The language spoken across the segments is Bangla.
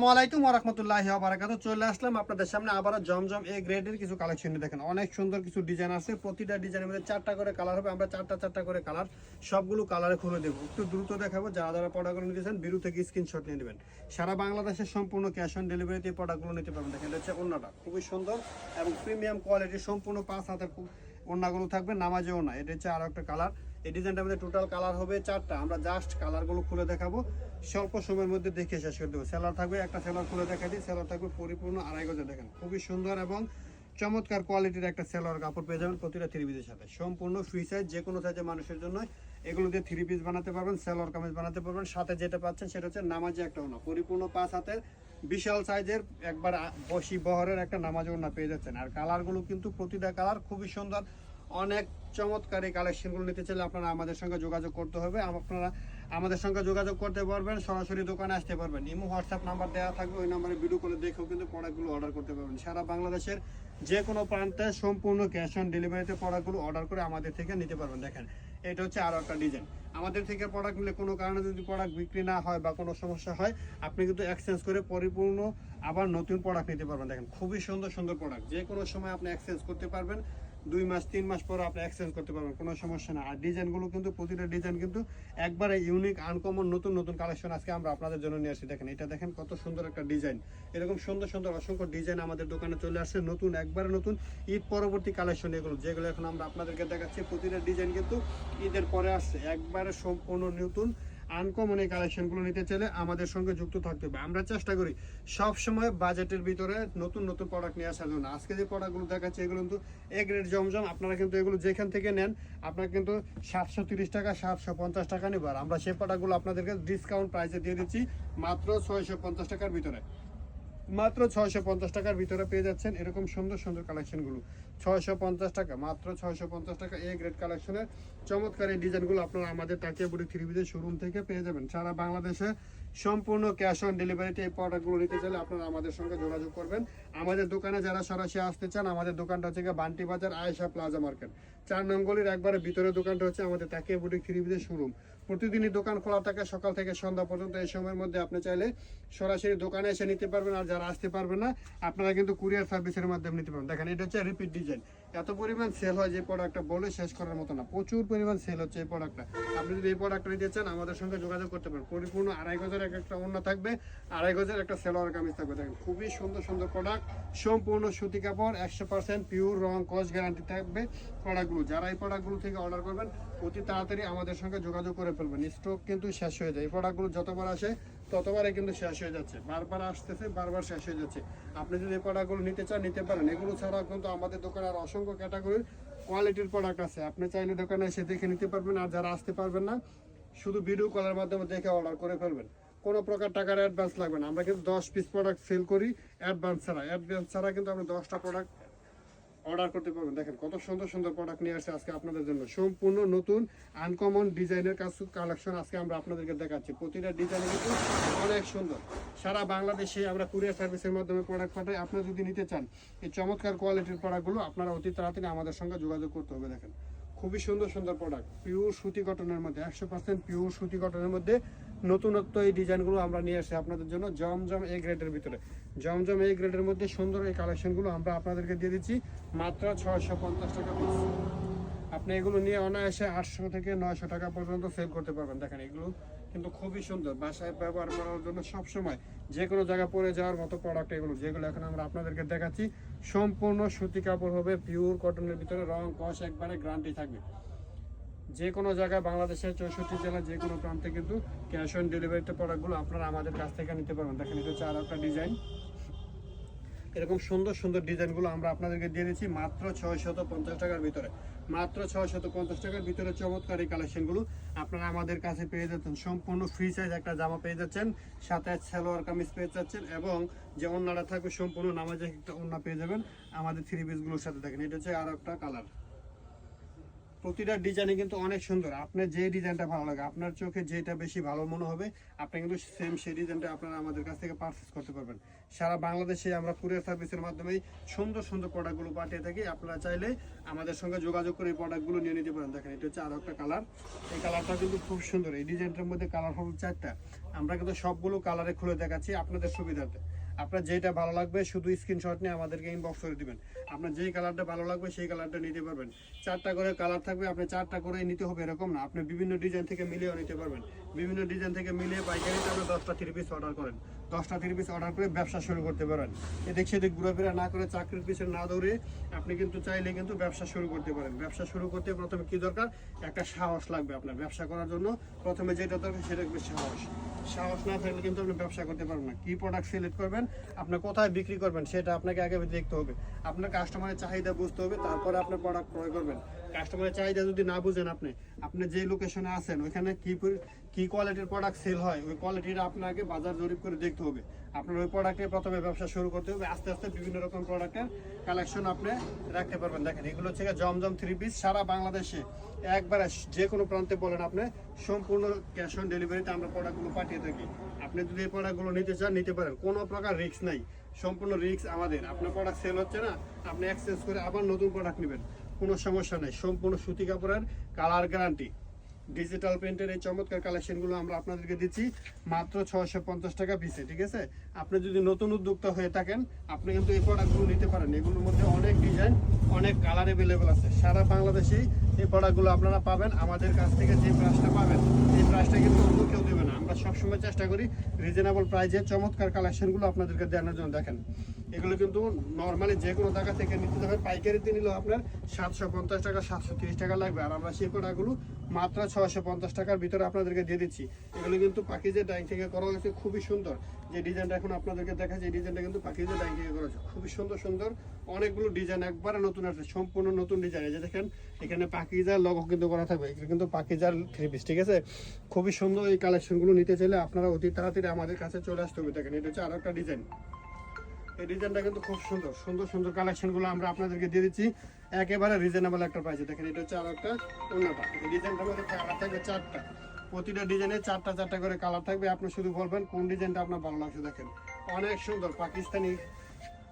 আসসালামু আলাইকুম ওয়া রাহমাতুল্লাহি ওয়া বারাকাতুহু। চলে আসলাম আপনাদের সামনে আবারও জমজম এ গ্রেডের কিছু কালেকশন দেখেন। অনেক সুন্দর কিছু ডিজাইন আছে। প্রতিটা ডিজাইনের মধ্যে চারটা করে কালার হবে। আমরা চারটা করে কালার সবগুলো কালারে খুলে দেবো। একটু দ্রুত দেখাবো। যারা প্রোডাক্টগুলো নিতেছেন বিরু থেকে স্ক্রিনশট নিয়ে নেবেন। সারা বাংলাদেশের সম্পূর্ণ ক্যাশ অন ডেলিভারিতে এই প্রোডাক্টগুলো নিতে পারবেন। দেখেন এটা হচ্ছে ওড়নাটা খুবই সুন্দর এবং প্রিমিয়াম কোয়ালিটির সম্পূর্ণ 5 হাতের ওড়নাগুলো থাকবে, নামাজে ওড়না। এটা হচ্ছে আরো একটা কালার। এই ডিজাইনটার মধ্যে টোটাল কালার হবে 4টা। আমরা জাস্ট কালারগুলো খুলে দেখাবো, স্বল্প সময়ের মধ্যে দেখে শেষ করে দেবো। সেলার থাকবে একটা, সেলার খুলে দেখা দিই। সেলার থাকবে পরিপূর্ণ 2.5 গজে। দেখেন খুবই সুন্দর এবং চমৎকার কোয়ালিটির একটা সেলার কাপড় পেয়ে যাবেন প্রতিটা থ্রি পিসের সাথে। সম্পূর্ণ ফ্রি সাইজ, যে কোনো সাইজের মানুষের জন্য এগুলো দিয়ে থ্রি পিস বানাতে পারবেন, সেলার কামিজ বানাতে পারবেন। সাথে যেটা পাচ্ছেন সেটা হচ্ছে নামাজে একটা ওড়না, পরিপূর্ণ 5 হাতের বিশাল সাইজের একবার বসি বহরের একটা নামাজ ওড়না পেয়ে যাচ্ছেন। আর কালারগুলো কিন্তু প্রতিটা কালার খুবই সুন্দর, অনেক চমৎকার। এই কালেকশনগুলো নিতে চাইলে আপনারা আমাদের সঙ্গে যোগাযোগ করতে হবে। আপনারা আমাদের সঙ্গে যোগাযোগ করতে পারবেন, সরাসরি দোকানে আসতে পারবেন। ইমো হোয়াটসঅ্যাপ নাম্বার দেওয়া থাকবে, ওই নাম্বারে ভিডিও কলে দেখেও কিন্তু প্রোডাক্টগুলো অর্ডার করতে পারবেন। সারা বাংলাদেশের যে কোনো প্রান্তে সম্পূর্ণ ক্যাশ অন ডেলিভারিতে প্রোডাক্টগুলো অর্ডার করে আমাদের থেকে নিতে পারবেন। দেখেন এটা হচ্ছে আরও একটা ডিজাইন। আমাদের থেকে প্রোডাক্ট নিলে কোনো কারণে যদি প্রোডাক্ট বিক্রি না হয় বা কোনো সমস্যা হয়, আপনি কিন্তু এক্সচেঞ্জ করে পরিপূর্ণ আবার নতুন প্রোডাক্ট নিতে পারবেন। দেখেন খুবই সুন্দর সুন্দর প্রোডাক্ট, যে কোনো সময় আপনি এক্সচেঞ্জ করতে পারবেন। 2 মাস 3 মাস পরে আপনি এক্সচেঞ্জ করতে পারবেন, কোনো সমস্যা না। আর ডিজাইনগুলো কিন্তু প্রতিটা ডিজাইন কিন্তু একবারে ইউনিক, আনকমন, নতুন নতুন কালেকশন আজকে আমরা আপনাদের জন্য নিয়ে আসি। দেখেন এটা দেখেন কত সুন্দর একটা ডিজাইন। এরকম সুন্দর সুন্দর অসংখ্য ডিজাইন আমাদের দোকানে চলে আসছে, নতুন একবারে নতুন ঈদ পরবর্তী কালেকশন এগুলো, যেগুলো এখন আমরা আপনাদেরকে দেখাচ্ছি। প্রতিটা ডিজাইন কিন্তু ঈদের পরে আসছে, একবারে সম্পূর্ণ নতুন আনকমন। এই কালেকশনগুলো নিতে চাইলে আমাদের সঙ্গে যুক্ত থাকতে হবে। আমরা চেষ্টা করি সব সময় বাজেটের ভিতরে নতুন নতুন প্রোডাক্ট নিয়ে আসার জন্য। আজকে যে প্রোডাক্টগুলো দেখাচ্ছি এগুলো কিন্তু এ গ্রেড জমজম। আপনারা কিন্তু এগুলো যেখান থেকে নেন আপনারা কিন্তু 730 টাকা 750 টাকা নেব। আর আমরা সেই প্রোডাক্টগুলো আপনাদেরকে ডিসকাউন্ট প্রাইসে দিয়ে দিচ্ছি মাত্র 650 টাকার ভিতরে। মাত্র 650 টাকার ভিতরে পেয়ে যাচ্ছেন এরকম সুন্দর সুন্দর কালেকশনগুলো। 650 টাকা, মাত্র 650 টাকা এ গ্রেড কালেকশনের চমৎকার এই ডিজাইনগুলো আপনারা আমাদের তাকিয়া বুড়ি থ্রি পিসের শোরুম থেকে পেয়ে যাবেন। সারা বাংলাদেশে সম্পূর্ণ ক্যাশ অন ডেলিভারিতে এই প্রোডাক্টগুলো নিতে চাইলে আপনারা আমাদের সঙ্গে যোগাযোগ করবেন। আমাদের দোকানে যারা সরাসরি আসতে চান, আমাদের দোকানটা হচ্ছে বান্টি বাজার আয়েশা প্লাজা মার্কেট 4 নং গলির একবারে ভিতরে দোকানটা হচ্ছে আমাদের তাকিয়া বুড়ি থ্রি পিসের শোরুম। প্রতিদিনই দোকান খোলা থাকে সকাল থেকে সন্ধ্যা পর্যন্ত। এই সময়ের মধ্যে আপনি চাইলে সরাসরি দোকানে এসে নিতে পারবেন। আর যারা আসতে পারবেন না, আপনারা কিন্তু কুরিয়ার সার্ভিসের মাধ্যমে নিতে পারবেন। দেখেন এটা হচ্ছে রিপিট ডিজাইন। এত পরিমাণ সেল হয় যে প্রোডাক্টটা বলে শেষ করার মতো না, প্রচুর পরিমাণ সেল হচ্ছে এই প্রোডাক্টটা। আপনি যদি এই প্রোডাক্টটা নিতে চান আমাদের সঙ্গে যোগাযোগ করতে পারেন। পরিপূর্ণ 2.5 গজের একটা ওড়না থাকবে, 2.5 গজের একটা সেলোয়ার কামিজ থাকবে। দেখেন খুবই সুন্দর সুন্দর প্রোডাক্ট, সম্পূর্ণ সুতি কাপড়, 100% পিওর, রং কস গ্যারান্টি থাকবে প্রোডাক্টগুলো। যারা এই প্রোডাক্টগুলো থেকে অর্ডার করবেন অতি তাড়াতাড়ি আমাদের সঙ্গে যোগাযোগ করে ফেলবেন। স্টক কিন্তু শেষ হয়ে যায়। এই প্রোডাক্টগুলো যতবার আসে ততবারে কিন্তু শেষ হয়ে যাচ্ছে, বারবার আসতেছে, বারবার শেষ হয়ে যাচ্ছে। আপনি যদি এই প্রোডাক্টগুলো নিতে চান নিতে পারেন। এগুলো ছাড়াও কিন্তু আমাদের দোকানে আর অসংখ্য ক্যাটাগরির কোয়ালিটির প্রোডাক্ট আছে, আপনি চাইলে দোকানে এসে দেখে নিতে পারবেন। আর যারা আসতে পারবেন না, শুধু ভিডিও কলের মাধ্যমে দেখে অর্ডার করে ফেলবেন। কোনো প্রকার টাকার অ্যাডভান্স লাগবে না। আমরা কিন্তু 10 পিস প্রোডাক্ট সেল করি অ্যাডভান্স ছাড়া কিন্তু আপনি 10টা প্রোডাক্ট অর্ডার করতে পারবেন। দেখেন কত সুন্দর সুন্দর প্রোডাক্ট নিয়ে আসছে আজকে আপনাদের জন্য, সম্পূর্ণ নতুন আনকমন ডিজাইনের কালেকশন আজকে আমরা আপনাদেরকে দেখাচ্ছি। প্রতিটা ডিজাইন কিন্তু অনেক সুন্দর। সারা বাংলাদেশে আমরা কুরিয়ার সার্ভিসের মাধ্যমে প্রোডাক্ট পাঠাই। আপনারা যদি নিতে চান এই চমৎকার কোয়ালিটির প্রোডাক্টগুলো, আপনারা অতি তাড়াতাড়ি আমাদের সঙ্গে যোগাযোগ করতে হবে। দেখেন খুবই সুন্দর সুন্দর প্রোডাক্ট, পিওর সুতি কটনের মধ্যে, 100% পিওর সুতি কটনের মধ্যে নতুনত্ব এই ডিজাইনগুলো আমরা নিয়ে আসি আপনাদের জন্য জমজম এ গ্রেডের ভিতরে। জমজম এ গ্রেডের মধ্যে সুন্দর এই কালেকশনগুলো আমরা আপনাদেরকে দিয়ে দিচ্ছি মাত্র 650 টাকা পিস। আপনি এগুলো নিয়ে অনায়াসে 800 থেকে 900 টাকা পর্যন্ত সেল করতে পারবেন। দেখেন এগুলো কিন্তু খুবই সুন্দর, বাসায় ব্যবহার করার জন্য সবসময় যে কোনো জায়গায় পরে যাওয়ার মতো প্রোডাক্ট এগুলো, যেগুলো এখন আমরা আপনাদেরকে দেখাচ্ছি। সম্পূর্ণ সুতি কাপড় হবে, পিওর কটনের ভিতরে, রং কস একবারে গ্যারান্টি থাকবে। যে কোনো জায়গায় বাংলাদেশের 64 জেলা যে কোনো প্রান্তে কিন্তু ক্যাশ অন ডেলিভারিতে প্রোডাক্টগুলো আপনারা আমাদের কাছ থেকে নিতে পারবেন। দেখেন এটা হচ্ছে আর একটা ডিজাইন। এরকম সুন্দর সুন্দর ডিজাইনগুলো আমরা আপনাদেরকে দিয়ে দিচ্ছি মাত্র 650 টাকার ভিতরে। মাত্র 650 টাকার ভিতরে চমৎকার এই কালেকশনগুলো আপনারা আমাদের কাছে পেয়ে যাচ্ছেন। সম্পূর্ণ ফ্রি সাইজ একটা জামা পেয়ে যাচ্ছেন, সাথে সালোয়ার কামিজ পেয়ে যাচ্ছেন, এবং যে ওড়নাটা থাকবে সম্পূর্ণ নামাজে একটা ওড়না পেয়ে যাবেন আমাদের থ্রি পিসগুলোর সাথে। দেখেন এটা হচ্ছে আর একটা কালার। প্রতিটা ডিজাইনে কিন্তু অনেক সুন্দর। আপনার যে ডিজাইনটা ভালো লাগে, আপনার চোখে যেটা বেশি ভালো মনে হবে, আপনি কিন্তু সেম সেই ডিজাইনটা আপনারা আমাদের কাছ থেকে পারচেস করতে পারবেন। সারা বাংলাদেশে আমরা কুরিয়ার সার্ভিসের মাধ্যমে সুন্দর সুন্দর প্রোডাক্টগুলো পাঠিয়ে থাকি। আপনারা চাইলে আমাদের সঙ্গে যোগাযোগ করে এই প্রোডাক্টগুলো নিয়ে নিতে পারেন। দেখেন এটা হচ্ছে আরো একটা কালার, এই কালারটা কিন্তু খুব সুন্দর। এই ডিজাইনটার মধ্যে কালার হবে 4টা। আমরা কিন্তু সবগুলো কালারে খুলে দেখাচ্ছি আপনাদের সুবিধার্থে। আপনার যেটা ভালো লাগবে শুধু স্ক্রিনশট নিয়ে আমাদেরকে ইনবক্স করে দিবেন। আপনার যেই কালারটা ভালো লাগবে সেই কালারটা নিতে পারবেন। 4টা করে কালার থাকবে, আপনি 4টা করেই নিতে হবে এরকম না, আপনি বিভিন্ন ডিজাইন থেকে মিলিয়েও নিতে পারবেন। বিভিন্ন ডিজাইন থেকে মিলিয়ে পাইকারিতে আপনি 10টা 3 পিস অর্ডার করেন, 10টা 3 পিস অর্ডার করে ব্যবসা শুরু করতে পারেন। এদিক সেদিক ঘুরাফেরা না করে, চাকরির পিছনে না দৌড়ে আপনি কিন্তু চাইলে কিন্তু ব্যবসা শুরু করতে পারেন। ব্যবসা শুরু করতে প্রথমে কি দরকার? একটা সাহস লাগবে। আপনার ব্যবসা করার জন্য প্রথমে যেটা দরকার সেটা হচ্ছে সাহস। সাহস না থাকলে কিন্তু আপনি ব্যবসা করতে পারবেন না। কি প্রোডাক্ট সিলেক্ট করবেন, আপনার কোথায় বিক্রি করবেন সেটা আপনাকে আগে দেখতে হবে। আপনার কাস্টমারের চাহিদা বুঝতে হবে, তারপরে আপনার প্রোডাক্ট ক্রয় করবেন। কাস্টমারের চাহিদা যদি না বুঝেন, আপনি যে লোকেশনে আছেন ওইখানে কি কোয়ালিটির প্রোডাক্ট সেল হয়, ওই কোয়ালিটিটা আপনাকে বাজার জরিপ করে দেখতে হবে। আপনার ওই প্রোডাক্টে প্রথমে ব্যবসা শুরু করতে হবে, আস্তে আস্তে বিভিন্ন রকম প্রোডাক্টের কালেকশন আপনি রাখতে পারবেন। দেখেন এগুলো হচ্ছে জমজম 3 পিস। সারা বাংলাদেশে একবারে যে কোনো প্রান্তে বলেন আপনি, সম্পূর্ণ ক্যাশ অন ডেলিভারিতে আমরা প্রোডাক্টগুলো পাঠিয়ে থাকি। আপনি যদি এই প্রোডাক্টগুলো নিতে চান নিতে পারেন, কোনো প্রকার রিস্ক নাই। সম্পূর্ণ রিস্ক আমাদের। আপনার প্রোডাক্ট সেল হচ্ছে না, আপনি এক্সচেঞ্জ করে আবার নতুন প্রোডাক্ট নেবেন, কোনো সমস্যা নেই। সম্পূর্ণ সুতি কাপড়ের কালার গ্যারান্টি। ডিজিটাল প্রিন্টের এই চমৎকার কালেকশনগুলো আমরা আপনাদেরকে দিচ্ছি মাত্র 650 টাকা পিসে, ঠিক আছে? আপনি যদি নতুন উদ্যোক্তা হয়ে থাকেন, আপনি কিন্তু এই প্রোডাক্টগুলো নিতে পারেন। এগুলোর মধ্যে অনেক ডিজাইন, অনেক কালার অ্যাভেলেবেল আছে। সারা বাংলাদেশেই এই প্রোডাক্টগুলো আপনারা পাবেন। আমাদের কাছ থেকে যে প্রাইসটা পাবেন, এই প্রাইসটা কিন্তু অন্য কেউ দেবে না। আমরা সবসময় চেষ্টা করি রিজনেবল প্রাইসে চমৎকার কালেকশনগুলো আপনাদেরকে দেওয়ার জন্য। দেখেন এগুলো কিন্তু নর্মালি যে কোনো জায়গা থেকে নিতে যাবে, পাইকারিতে নিলেও আপনার 750 টাকা 730 টাকা লাগবে। আর আমরা সেই প্রোডাক্টগুলো মাত্র 650 টাকার ভিতরে আপনাদেরকে দিয়ে দিচ্ছি। এগুলো কিন্তু পাকিজা ডাইং থেকে করা হয়েছে, খুবই সুন্দর। যে ডিজাইনটা এখন আপনাদেরকে দেখাচ্ছি, এই ডিজাইনটা কিন্তু পাকিজা ডাইং থেকে করা হয়েছে, খুবই সুন্দর সুন্দর অনেকগুলো ডিজাইন, একবারে নতুন আছে, সম্পূর্ণ নতুন ডিজাইন। এই যে দেখেন এখানে পাকিজার লোগো কিন্তু করা থাকবে, এগুলো কিন্তু পাকিজার 3 পিস, ঠিক আছে? খুবই সুন্দর। এই কালেকশনগুলো নিতে চাইলে আপনারা অতি তাড়াতাড়ি আমাদের কাছে চলে আসতে হবে। দেখেন এটা হচ্ছে আরো একটা ডিজাইন। এই ডিজাইনটা কিন্তু খুব সুন্দর সুন্দর সুন্দর কালেকশনগুলো আমরা আপনাদেরকে দিয়ে দিচ্ছি একেবারে রিজনেবল একটা প্রাইসে। দেখেন এটা হচ্ছে আরো একটা অন্যটা। এই ডিজাইনটার মধ্যে কালার থাকবে 4টা, প্রতিটা ডিজাইনে 4টা করে কালার থাকবে। আপনি শুধু বলবেন কোন ডিজাইনটা আপনার ভালো লাগছে। দেখেন অনেক সুন্দর পাকিস্তানি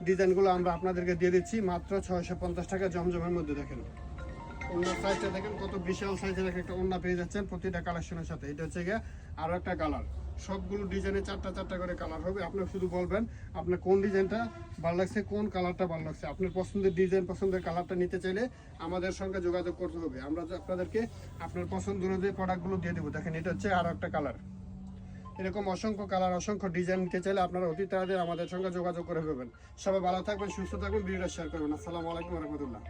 ডিজাইনগুলো আমরা আপনাদেরকে দিয়ে দিচ্ছি মাত্র 650 টাকা জমজমের মধ্যে। দেখেন ওনার সাইজটা দেখেন কত বিশাল সাইজের একটা ওড়না পেয়ে যাচ্ছেন প্রতিটা কালেকশনের সাথে। এটা হচ্ছে গিয়ে আরো একটা কালার। সবগুলো ডিজাইনে 4টা করে কালার হবে। আপনি শুধু বলবেন আপনার কোন ডিজাইনটা ভালো লাগছে, কোন কালারটা ভালো লাগছে। আপনার পছন্দের ডিজাইন, পছন্দের কালারটা নিতে চাইলে আমাদের সঙ্গে যোগাযোগ করতে হবে। আমরা আপনাদেরকে আপনার পছন্দ অনুযায়ী প্রোডাক্টগুলো দিয়ে দেবো। দেখেন এটা হচ্ছে আরো একটা কালার। এরকম অসংখ্য কালার, অসংখ্য ডিজাইন নিতে চাইলে আপনারা অতি তাড়াতাড়ি আমাদের সঙ্গে যোগাযোগ করে পাবেন। সবাই ভালো থাকবেন, সুস্থ থাকবেন, ভিডিওটা শেয়ার করবেন। আসসালামু আলাইকুম ওয়া রাহমাতুল্লাহ।